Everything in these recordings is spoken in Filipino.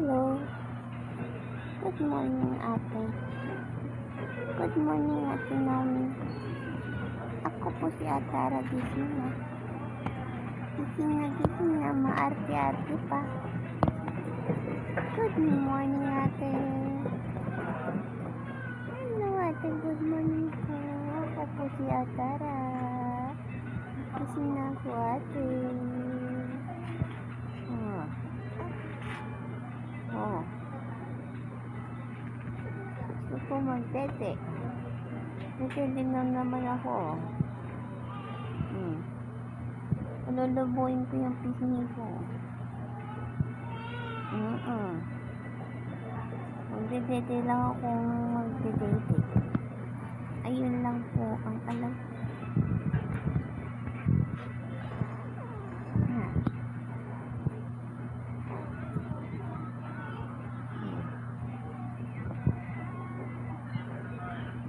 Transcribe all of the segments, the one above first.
Hello. Good morning, ate. Good morning, ate Naomi. Ako po si Atara. Gising na. Gising na. Maarte-arte pa. Good morning, ate. Hello, ate. Good morning po. Ako po si Atara. Gising na ako, ate. Gusto ko magtete. Tete din naman ako. Lulubuin ko yung pisngi ko. Magtete lang akong magtete. Ayun lang po ang alam.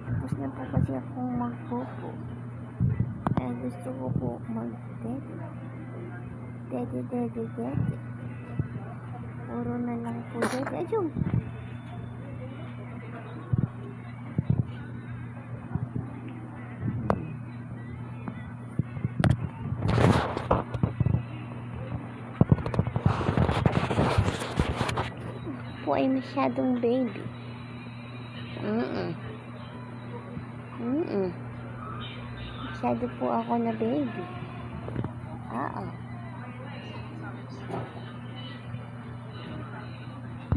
Tapos na po kasi akong magpupo. Kaya gusto ko po mag-tete. Tete. Puro na lang po tete. Ayun! Po ay masyadong baby. Masyado po ako na baby.